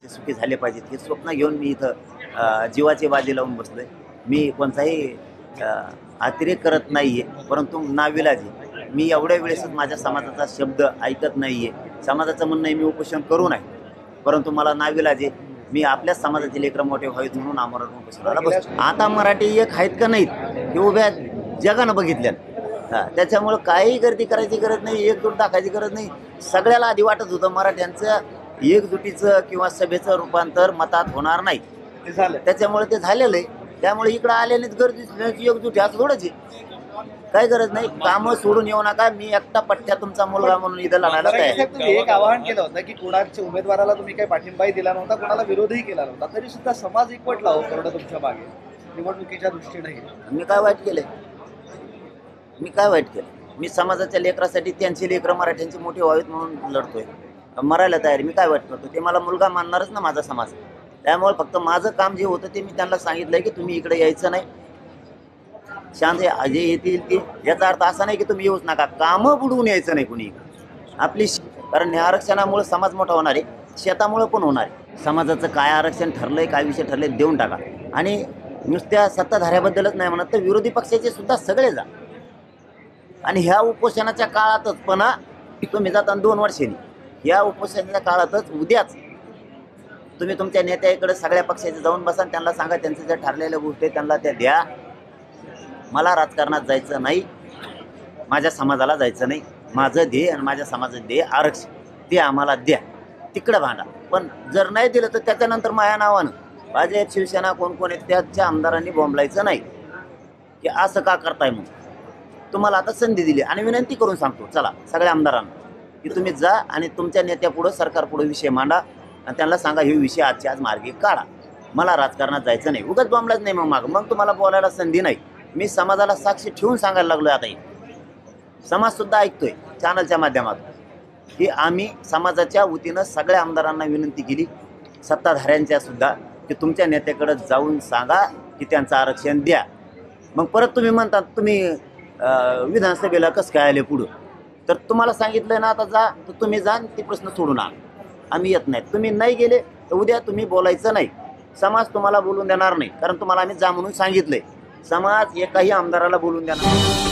ते सुखी झाले पाहिजेत हे स्वप्न घेऊन मी इथं जीवाची बाजी लावून बसलोय. मी कोणताही अतिरेक करत नाहीये, परंतु नाविलाज आहे. मी एवढ्या वेळेसच माझ्या समाजाचा शब्द ऐकत नाहीये. समाजाचं म्हणणं आहे मी उपोषण करू नये, परंतु मला नाविलाज आहे. मी आपल्याच समाजाचे लेकरं मोठे व्हावेत म्हणून आमरण उपोषणाला बसतो. आता मराठी एक आहेत का नाहीत हे उभ्या जगानं बघितल्या. त्याच्यामुळं काही गर्दी करायची गरज नाही, एकजूट दाखायची गरज नाही. सगळ्याला आधी वाटत होतं मराठ्यांचं एकजुटीचं किंवा सभेचं रूपांतर मतात होणार नाही, ते झालं. त्याच्यामुळे ते झालेलं आहे. त्यामुळे इकडं आलेलीच गर्दी एकजुटी असं थोडंच आहे. काही गरज नाही, कामं सोडून येऊ नका. मी एकटा पठ्ठ्या तुमचा मुलगा म्हणून इथं लढायला तयार आहे. तुम्ही एक आवाहन केलं होतं की कोणाच्या उमेदवाराला तुम्ही काही पाठिंबाही दिला नव्हता, कोणाला विरोधही केला नव्हता, तरी सुद्धा समाज एकवटला हो करोडा तुमच्या मागे निवडणुकीच्या दृष्टीने. मी काय वाईट केलंय? मी समाजाच्या लेकरासाठी त्यांची लेकरं मराठ्यांची मोठी व्हावीत म्हणून लढतोय, मरायला तयार. मी काय वाईट करतो? ते मला मुलगा मानणारच ना माझा समाज. त्यामुळे फक्त माझं काम जे होतं ते मी त्यांना सांगितलंय की तुम्ही इकडे यायचं नाही, शांत जे येतील ते. याचा अर्थ असा नाही की तुम्ही येऊच नका, कामं बुडवून यायचं नाही कुणी आपली. कारण या आरक्षणामुळे समाज मोठा होणार आहे, शेतामुळे पण होणार आहे. समाजाचं काय आरक्षण ठरलंय, काय विषय ठरले देऊन टाका. आणि नुसत्या सत्ताधाऱ्याबद्दलच नाही म्हणत, तर विरोधी पक्षाचे सुद्धा सगळे जा. आणि ह्या उपोषणाच्या काळातच पण तुम्ही जाता 2 वर्षांनी, या उपोषणाच्या काळातच उद्याच तुम्ही तुमच्या नेत्याकडे सगळ्या पक्षाचे जाऊन बसा, त्यांना सांगा त्यांच्या ज्या ठरलेल्या गोष्टी त्यांना त्या द्या. मला राजकारणात जायचं नाही, माझ्या समाजाला जायचं नाही. माझं ध्येय आणि माझ्या समाजाचं ध्येय आरक्षण, ते आम्हाला द्या, तिकडं भांडा. पण जर नाही दिलं तर त्याच्यानंतर माझ्या नावानं भाजप शिवसेना कोण कोण आहेत त्याच्या आमदारांनी बोंबलायचं नाही की असं का करताय. म्हणून तुम्हाला आता संधी दिली आणि विनंती करून सांगतो, चला सगळ्या आमदारांना की तुम्ही जा आणि तुमच्या नेत्यापुढं सरकारपुढं विषय मांडा आणि त्यांना सांगा हे विषय आजच्या आज मार्गी काढा. मला राजकारणात जायचं नाही, उगाच बोंबलाच नाही. मग तुम्हाला बोलायला संधी नाही. मी समाजाला साक्षी ठेवून सांगायला लागलोय. आता समाजसुद्धा ऐकतोय चॅनलच्या माध्यमातून की आम्ही समाजाच्या वतीनं सगळ्या आमदारांना विनंती केली, सत्ताधाऱ्यांच्या सुद्धा, की तुमच्या नेत्याकडे जाऊन सांगा की त्यांचं आरक्षण द्या. मग परत तुम्ही म्हणतात तुम्ही विधानसभेला कसं काय आले पुढं, तर तुम्हाला सांगितलं ना आता जा, तर तुम्ही जा, ते प्रश्न सोडून आम्ही येत नाही. तुम्ही नाही गेले तर उद्या तुम्ही बोलायचं नाही, समाज तुम्हाला बोलून देणार नाही. कारण तुम्हाला आम्ही जा म्हणून सांगितलंय. समाज एकाही आमदाराला बोलून देणार नाही.